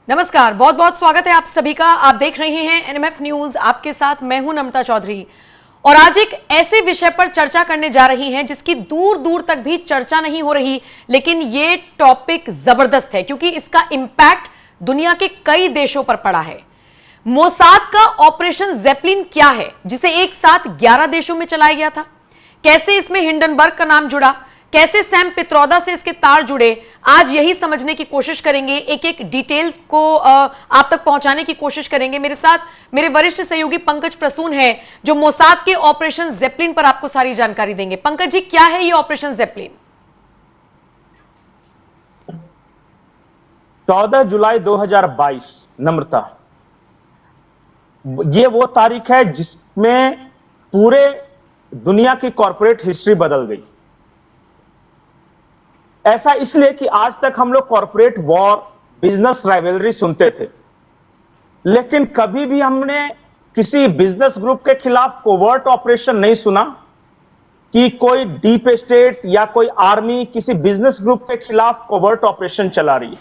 नमस्कार, बहुत बहुत स्वागत है आप सभी का। आप देख रहे हैं एनएमएफ न्यूज, आपके साथ मैं हूं नम्रता चौधरी। और आज एक ऐसे विषय पर चर्चा करने जा रही हैं जिसकी दूर दूर तक भी चर्चा नहीं हो रही, लेकिन ये टॉपिक जबरदस्त है क्योंकि इसका इंपैक्ट दुनिया के कई देशों पर पड़ा है। मोसाद का ऑपरेशन जेपलिन क्या है, जिसे एक साथ 11 देशों में चलाया गया था? कैसे इसमें हिंडनबर्ग का नाम जुड़ा? कैसे सैम पित्रोदा से इसके तार जुड़े? आज यही समझने की कोशिश करेंगे, एक एक डिटेल को आप तक पहुंचाने की कोशिश करेंगे। मेरे साथ मेरे वरिष्ठ सहयोगी पंकज प्रसून है, जो मोसाद के ऑपरेशन जेपलिन पर आपको सारी जानकारी देंगे। पंकज जी, क्या है ये ऑपरेशन जेपलिन? 14 जुलाई 2022 नम्रता, ये वो तारीख है जिसमें पूरे दुनिया की कॉर्पोरेट हिस्ट्री बदल गई। ऐसा इसलिए कि आज तक हम लोग कॉर्पोरेट वॉर, बिजनेस राइवलरी सुनते थे, लेकिन कभी भी हमने किसी बिजनेस ग्रुप के खिलाफ कोवर्ट ऑपरेशन नहीं सुना कि कोई डीप स्टेट या कोई आर्मी किसी बिजनेस ग्रुप के खिलाफ कोवर्ट ऑपरेशन चला रही है।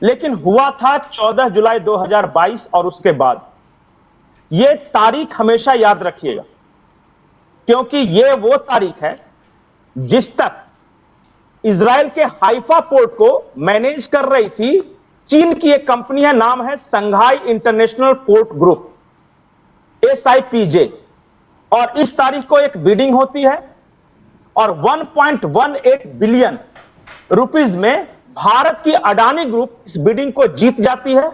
लेकिन हुआ था 14 जुलाई 2022 और उसके बाद। यह तारीख हमेशा याद रखिएगा, क्योंकि यह वो तारीख है जिस तक इजराइल के हाइफा पोर्ट को मैनेज कर रही थी चीन की एक कंपनी है, नाम है संघाई इंटरनेशनल पोर्ट ग्रुप, SIPJ। और इस तारीख को एक बिडिंग होती है और 1.18 बिलियन रुपीस में भारत की अडानी ग्रुप इस बिडिंग को जीत जाती है।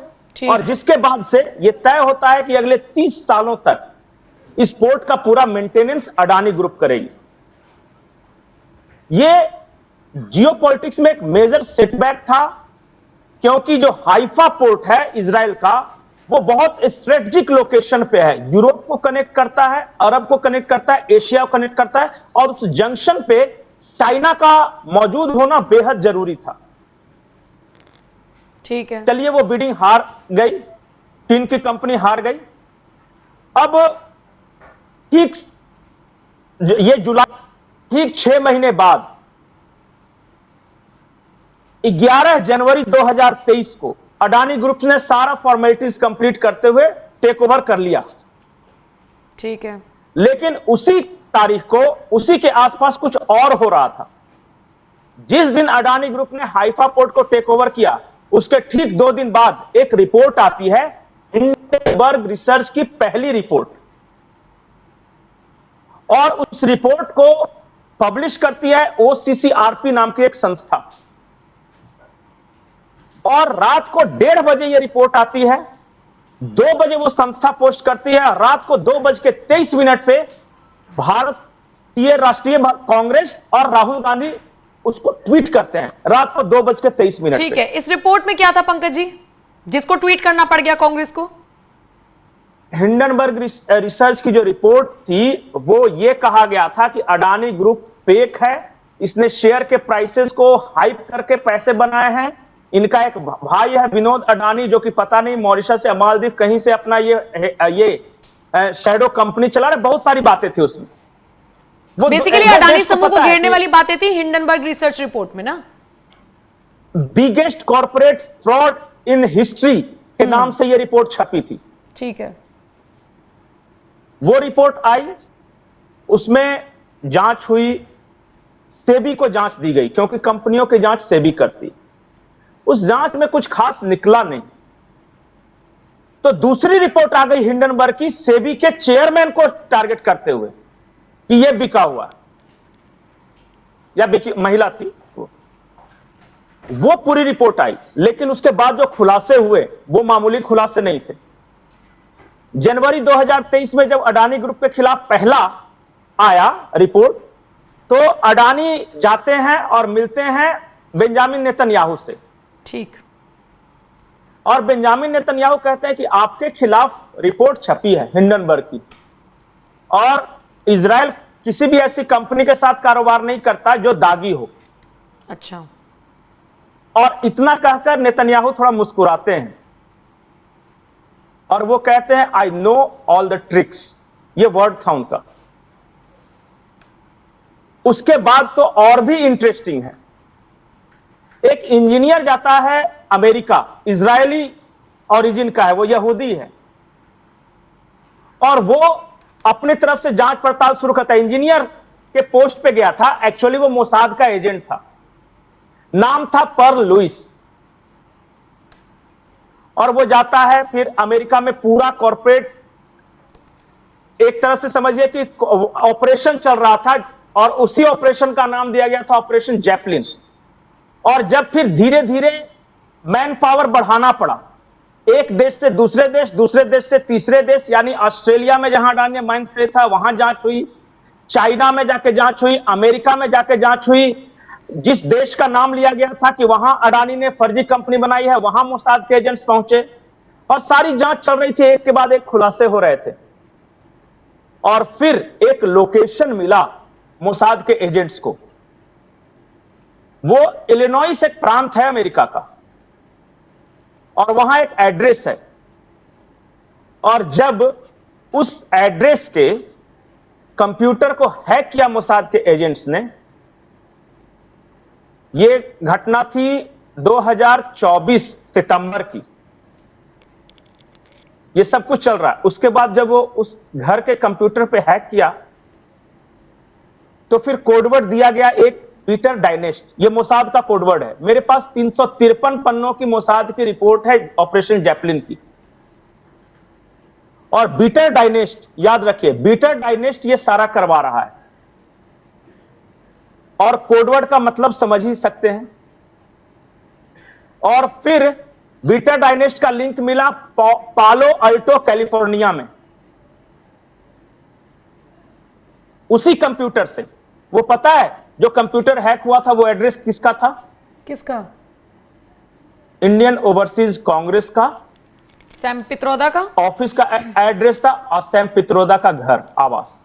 और जिसके बाद से यह तय होता है कि अगले 30 सालों तक इस पोर्ट का पूरा मेंटेनेंस अडानी ग्रुप करेगी। यह जियोपॉलिटिक्स में एक मेजर सेटबैक था, क्योंकि जो हाइफा पोर्ट है इजराइल का, वो बहुत स्ट्रेटेजिक लोकेशन पे है। यूरोप को कनेक्ट करता है, अरब को कनेक्ट करता है, एशिया को कनेक्ट करता है, और उस जंक्शन पे चाइना का मौजूद होना बेहद जरूरी था। ठीक है, चलिए, वो बिडिंग हार गई, चीन की कंपनी हार गई। अब ठीक ये जुलाई, ठीक 6 महीने बाद 11 जनवरी 2023 को अडानी ग्रुप ने सारा फॉर्मेलिटीज कंप्लीट करते हुए टेक ओवर कर लिया। ठीक है, लेकिन उसी तारीख को उसी के आसपास कुछ और हो रहा था। जिस दिन अडानी ग्रुप ने हाइफा पोर्ट को टेक ओवर किया, उसके ठीक 2 दिन बाद एक रिपोर्ट आती है, हिंडनबर्ग रिसर्च की पहली रिपोर्ट, और उस रिपोर्ट को पब्लिश करती है OCCRP नाम की एक संस्था। और रात को 1:30 बजे यह रिपोर्ट आती है, 2 बजे वो संस्था पोस्ट करती है, रात को 2:23 पे भारतीय राष्ट्रीय कांग्रेस और राहुल गांधी उसको ट्वीट करते हैं, रात को 2:23। ठीक है, इस रिपोर्ट में क्या था पंकज जी, जिसको ट्वीट करना पड़ गया कांग्रेस को? हिंडनबर्ग रिसर्च की जो रिपोर्ट थी, वो ये कहा गया था कि अडानी ग्रुप फेक है, इसने शेयर के प्राइसेस को हाइप करके पैसे बनाए हैं। इनका एक भाई है विनोद अडानी, जो कि पता नहीं मॉरिशस या मालदीव कहीं से अपना ये शैडो कंपनी चला रहे। बहुत सारी बातें थी उसमें। वो बेसिकली अडानी समूह को घेरने वाली बातें थी हिंडनबर्ग रिसर्च रिपोर्ट में ना। Biggest corporate fraud in history के नाम से यह रिपोर्ट छपी थी। ठीक है, वो रिपोर्ट आई, उसमें जांच हुई, सेबी को जांच दी गई, क्योंकि कंपनियों की जांच सेबी करती। उस जांच में कुछ खास निकला नहीं, तो दूसरी रिपोर्ट आ गई हिंडनबर्ग की, सेबी के चेयरमैन को टारगेट करते हुए कि यह बिका हुआ, या बिकी महिला थी। वो पूरी रिपोर्ट आई, लेकिन उसके बाद जो खुलासे हुए वो मामूली खुलासे नहीं थे। जनवरी 2023 में जब अडानी ग्रुप के खिलाफ पहला आया रिपोर्ट, तो अडानी जाते हैं और मिलते हैं बेंजामिन नेतन्याहू से। ठीक। और बेंजामिन नेतन्याहू कहते हैं कि आपके खिलाफ रिपोर्ट छपी है हिंडनबर्ग की, और इजराइल किसी भी ऐसी कंपनी के साथ कारोबार नहीं करता जो दागी हो। अच्छा। और इतना कहकर नेतन्याहू थोड़ा मुस्कुराते हैं और वो कहते हैं, I know all the tricks, ये वर्ड था उनका। उसके बाद तो और भी इंटरेस्टिंग है। एक इंजीनियर जाता है अमेरिका, इजरायली ओरिजिन का है, वो यहूदी है, और वो अपनी तरफ से जांच पड़ताल शुरू करता है। इंजीनियर के पोस्ट पे गया था, एक्चुअली वो मोसाद का एजेंट था, नाम था पर्ल लुइस। और वो जाता है फिर अमेरिका में पूरा कॉर्पोरेट, एक तरह से समझिए कि ऑपरेशन चल रहा था, और उसी ऑपरेशन का नाम दिया गया था ऑपरेशन जैपलिन। और जब फिर धीरे धीरे मैन पावर बढ़ाना पड़ा, एक देश से दूसरे देश, दूसरे देश से तीसरे देश, यानी ऑस्ट्रेलिया में जहां अडानी माइंस पे था वहां जांच हुई, चाइना में जाके जांच हुई, अमेरिका में जाके जांच हुई, जिस देश का नाम लिया गया था कि वहां अडानी ने फर्जी कंपनी बनाई है, वहां मोसाद के एजेंट्स पहुंचे, और सारी जांच चल रही थी, एक के बाद एक खुलासे हो रहे थे। और फिर एक लोकेशन मिला मोसाद के एजेंट्स को, वो इलिनॉइस एक प्रांत है अमेरिका का, और वहां एक एड्रेस है। और जब उस एड्रेस के कंप्यूटर को हैक किया मोसाद के एजेंट्स ने, ये घटना थी 2024 सितंबर की, ये सब कुछ चल रहा है। उसके बाद जब वो उस घर के कंप्यूटर पे हैक किया, तो फिर कोडवर्ड दिया गया एक बीटर डायनेस्ट, ये मोसाद का कोडवर्ड है। मेरे पास 353 पन्नों की मोसाद की रिपोर्ट है ऑपरेशन जैपलिन की। और बीटर डायनेस्ट, याद रखिए, बीटर डायनेस्ट ये सारा करवा रहा है, और कोडवर्ड का मतलब समझ ही सकते हैं। और फिर बीटर डायनेस्ट का लिंक मिला पालो अल्टो कैलिफोर्निया में, उसी कंप्यूटर से। वो पता है जो कंप्यूटर हैक हुआ था वो एड्रेस किसका था? किसका? इंडियन ओवरसीज कांग्रेस का, सैम पित्रोदा का ऑफिस का एड्रेस था, और सैम पित्रोदा का घर, आवास।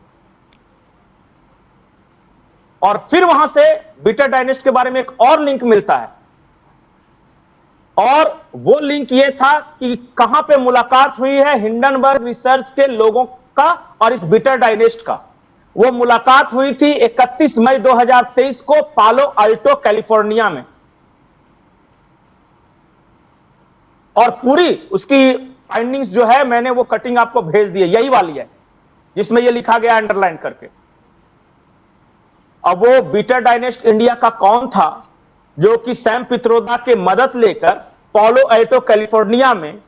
और फिर वहां से बीटर डायनेस्ट के बारे में एक और लिंक मिलता है, और वो लिंक ये था कि कहां पे मुलाकात हुई है हिंडनबर्ग रिसर्च के लोगों का और इस बीटर डायनेस्ट का। वो मुलाकात हुई थी 31 मई 2023 को पालो अल्टो कैलिफोर्निया में, और पूरी उसकी फाइंडिंग्स जो है मैंने वो कटिंग आपको भेज दी है, यही वाली है जिसमें ये लिखा गया अंडरलाइन करके। अब वो बीटर डायनेस्ट इंडिया का कौन था जो कि सैम पित्रोदा के मदद लेकर पालो अल्टो कैलिफोर्निया में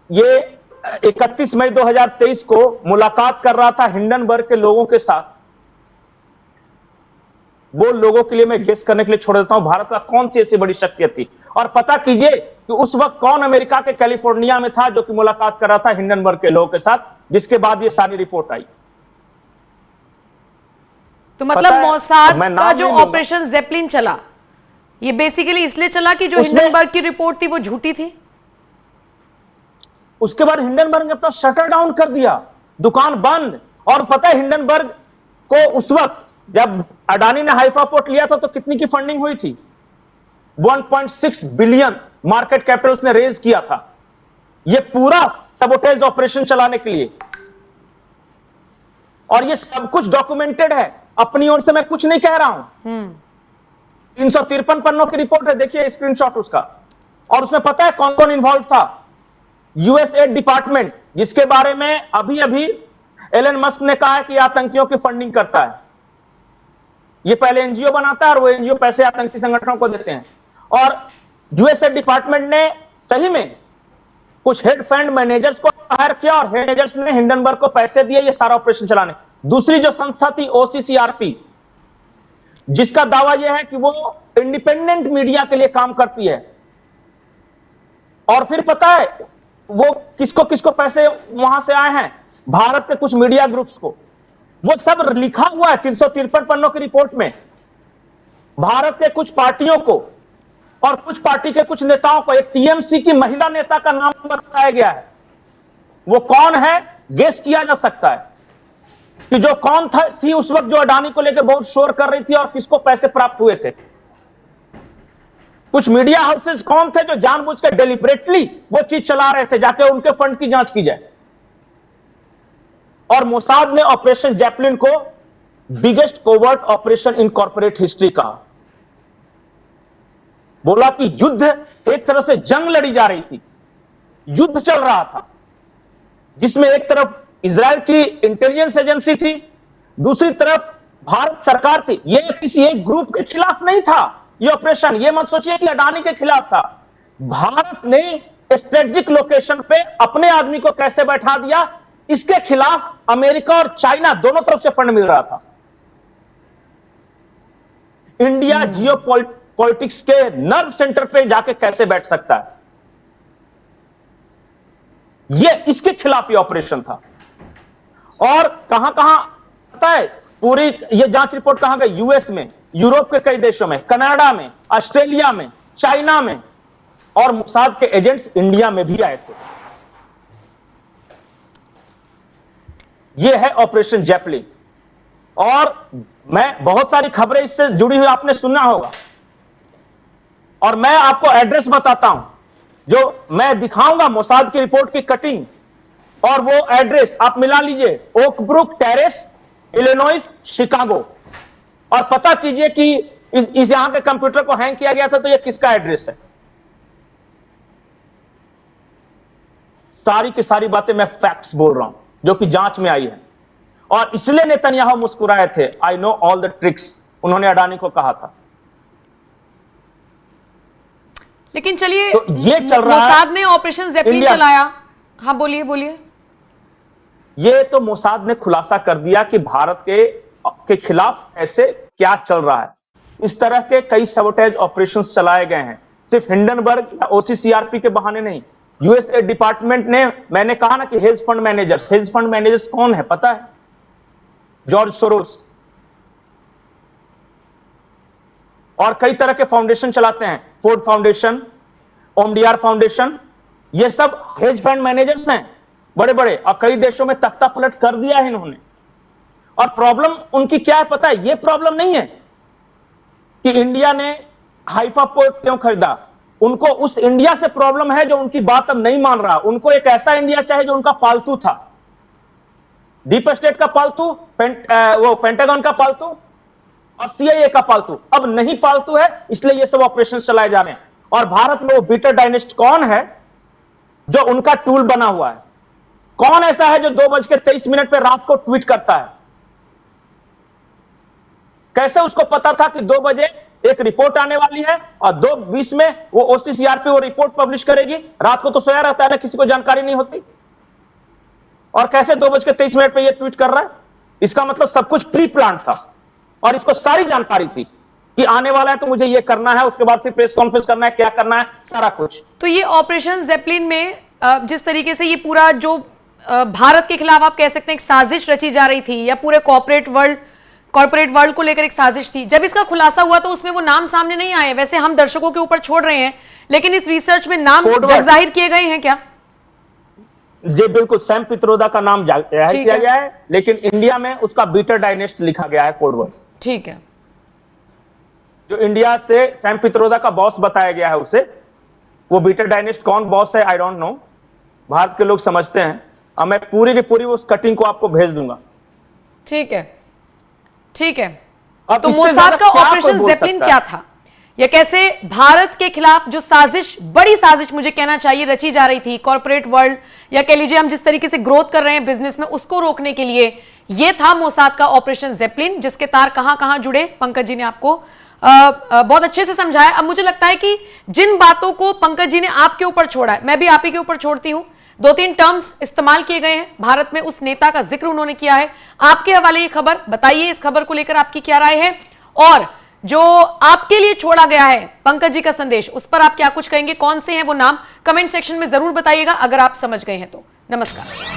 ये 31 मई 2023 को मुलाकात कर रहा था हिंडनबर्ग के लोगों के साथ, वो लोगों के लिए मैं गेस करने के लिए छोड़ देता हूं, भारत का कौन सी ऐसी बड़ी शख्सियत थी। और पता कीजिए कि उस वक्त कौन अमेरिका के कैलिफोर्निया में था जो कि मुलाकात कर रहा था हिंडनबर्ग के लोगों के साथ, जिसके बाद ये सारी रिपोर्ट आई। तो मतलब मोसाद का जो ऑपरेशन जेपलिन चला, ये बेसिकली इसलिए चला कि जो हिंडनबर्ग की रिपोर्ट थी वो झूठी थी। उसके बाद हिंडनबर्ग ने अपना शटर डाउन कर दिया, दुकान बंद। और पता है हिंडनबर्ग को उस वक्त जब अडानी ने हाइफा पोर्ट लिया था तो कितनी की फंडिंग हुई थी? 1.6 बिलियन मार्केट कैपिटल उसने रेज किया था, ये पूरा सबोटेज ऑपरेशन चलाने के लिए। और ये सब कुछ डॉक्यूमेंटेड है, अपनी ओर से मैं कुछ नहीं कह रहा हूं। 353 पन्नों की रिपोर्ट है, देखिए स्क्रीनशॉट उसका। और उसमें पता है कौन कौन इंवॉल्व था? यूएसएड डिपार्टमेंट, जिसके बारे में अभी अभी एलन मस्क ने कहा है कि आतंकियों की फंडिंग करता है। ये पहले एनजीओ बनाता है और वो एनजीओ पैसे आतंकी संगठनों को देते हैं। और यूएसएड डिपार्टमेंट ने सही में कुछ हेड फंड मैनेजर्स को हायर किया, और मैनेजर्स ने हिंडनबर्ग को पैसे दिए ये सारा ऑपरेशन चलाने। दूसरी जो संस्था थी ओसीसीआरपी, जिसका दावा यह है कि वो इंडिपेंडेंट मीडिया के लिए काम करती है। और फिर पता है वो किसको किसको पैसे वहां से आए हैं? भारत के कुछ मीडिया ग्रुप्स को। वो सब लिखा हुआ है 353 पन्नों की रिपोर्ट में। भारत के कुछ पार्टियों को और कुछ पार्टी के कुछ नेताओं को, एक टीएमसी की महिला नेता का नाम बताया गया है। वो कौन है गेस किया जा सकता है कि जो कौन थी उस वक्त जो अडानी को लेकर बहुत शोर कर रही थी और किसको पैसे प्राप्त हुए थे। कुछ मीडिया हाउसेस कौन थे जो जानबूझकर डेलिबरेटली वो चीज चला रहे थे, जाके उनके फंड की जांच की जाए। और मोसाद ने ऑपरेशन जैपलिन को biggest covert operation in corporate history कहा। बोला कि युद्ध, एक तरह से जंग लड़ी जा रही थी, युद्ध चल रहा था, जिसमें एक तरफ इजराइल की इंटेलिजेंस एजेंसी थी, दूसरी तरफ भारत सरकार थी। यह किसी एक ग्रुप के खिलाफ नहीं था यह ऑपरेशन, यह मत सोचिए कि अडानी के खिलाफ था। भारत ने स्ट्रेटेजिक लोकेशन पे अपने आदमी को कैसे बैठा दिया, इसके खिलाफ अमेरिका और चाइना दोनों तरफ से फंड मिल रहा था। इंडिया जियो पॉलिटिक्स के नर्व सेंटर पे जाके कैसे बैठ सकता है, यह इसके खिलाफ यह ऑपरेशन था। और कहां कहां पता है, पूरी यह जांच रिपोर्ट कहां गई? यूएस में, यूरोप के कई देशों में, कनाडा में, ऑस्ट्रेलिया में, चाइना में, और मोसाद के एजेंट्स इंडिया में भी आए थे। यह है ऑपरेशन जैपलिन। और मैं बहुत सारी खबरें इससे जुड़ी हुई आपने सुना होगा, और मैं आपको एड्रेस बताता हूं, जो मैं दिखाऊंगा मोसाद की रिपोर्ट की कटिंग, और वो एड्रेस आप मिला लीजिए, ओकब्रुक टेरेस, इलिनॉइस, शिकागो, और पता कीजिए कि इस यहां के कंप्यूटर को हैंग किया गया था तो ये किसका एड्रेस है। सारी की सारी बातें मैं फैक्ट्स बोल रहा हूं जो कि जांच में आई है, और इसलिए नेतन्याहू मुस्कुराए थे, I know all the tricks, उन्होंने अडानी को कहा था। लेकिन चलिए, तो ये चल रहा है, मोसाद ने ऑपरेशन ज़ेपलिन चलाया। हाँ बोलिए बोलिए। ये तो मोसाद ने खुलासा कर दिया कि भारत के खिलाफ ऐसे क्या चल रहा है। इस तरह के कई सबोटेज ऑपरेशंस चलाए गए हैं, सिर्फ हिंडनबर्ग या ओसीसीआरपी के बहाने नहीं। यूएसए डिपार्टमेंट ने, मैंने कहा ना कि हेज फंड मैनेजर्स कौन है पता है? George Soros. और कई तरह के फाउंडेशन चलाते हैं, फोर्ड फाउंडेशन, ओमडीआर फाउंडेशन, ये सब हेज फंड मैनेजर्स हैं बड़े बड़े, और कई देशों में तख्ता पलट कर दिया है इन्होंने। और प्रॉब्लम उनकी क्या है पता है? ये प्रॉब्लम नहीं है कि इंडिया ने हाइफा पोर्ट क्यों खरीदा, उनको उस इंडिया से प्रॉब्लम है जो उनकी बात अब नहीं मान रहा। उनको एक ऐसा इंडिया चाहिए जो उनका पालतू था, डीप स्टेट का पालतू, वो पेंटागन का पालतू और सीआईए का पालतू, अब नहीं पालतू है, इसलिए ये सब ऑपरेशन चलाए जा रहे हैं। और भारत में वो बीटर डायनेस्ट कौन है जो उनका टूल बना हुआ है? कौन ऐसा है जो 2:23 पे रात को ट्वीट करता है? कैसे उसको पता था कि 2 बजे एक रिपोर्ट आने वाली है और 2:20 में वो ओसीसीआरपी वो रिपोर्ट पब्लिश करेगी? रात को तो सोया रहता है ना, किसी को जानकारी नहीं होती। और कैसे 2:23 पे ये ट्वीट कर रहा है? इसका मतलब सब कुछ प्री प्लान था और इसको सारी जानकारी थी कि आने वाला है तो मुझे ये करना है, उसके बाद फिर प्रेस कॉन्फ्रेंस करना है, क्या करना है, सारा कुछ। तो ये ऑपरेशन ज़ेपलिन में जिस तरीके से ये पूरा जो भारत के खिलाफ आप कह सकते हैं एक साजिश रची जा रही थी, या पूरे कॉर्पोरेट वर्ल्ड को लेकर एक साजिश थी, जब इसका खुलासा हुआ तो उसमें वो नाम सामने नहीं आए। वैसे हम दर्शकों के ऊपर छोड़ रहे हैं, लेकिन इस रिसर्च में नाम जाहिर किए गए हैं क्या? जी बिल्कुल, सैम पित्रोदा का नाम जाहिर किया गया है, लेकिन इंडिया में उसका बीटर डायनेस्ट लिखा गया है कोडवर्ड। ठीक है। जो इंडिया से सैम पित्रोदा का बॉस बताया गया है उसे, वो बीटर डायनेस्ट कौन बॉस है आई डोंट नो, भारत के लोग समझते हैं। अब मैं पूरी की पूरी उस कटिंग को आपको भेज दूंगा। ठीक है, ठीक है। तो मोसाद का ऑपरेशन ज़ेपलिन क्या था, या कैसे भारत के खिलाफ जो साजिश, बड़ी साजिश मुझे कहना चाहिए, रची जा रही थी कॉर्पोरेट वर्ल्ड, या कह लीजिए हम जिस तरीके से ग्रोथ कर रहे हैं बिजनेस में, उसको रोकने के लिए, यह था मोसाद का ऑपरेशन ज़ेपलिन, जिसके तार कहां कहां जुड़े पंकज जी ने आपको बहुत अच्छे से समझाया। अब मुझे लगता है कि जिन बातों को पंकज जी ने आपके ऊपर छोड़ा है, मैं भी आप ही के ऊपर छोड़ती हूं। 2-3 टर्म्स इस्तेमाल किए गए हैं, भारत में उस नेता का जिक्र उन्होंने किया है। आपके हवाले ये खबर बताइए, इस खबर को लेकर आपकी क्या राय है, और जो आपके लिए छोड़ा गया है पंकज जी का संदेश, उस पर आप क्या कुछ कहेंगे? कौन से हैं वो नाम? कमेंट सेक्शन में जरूर बताइएगा अगर आप समझ गए हैं तो। नमस्कार।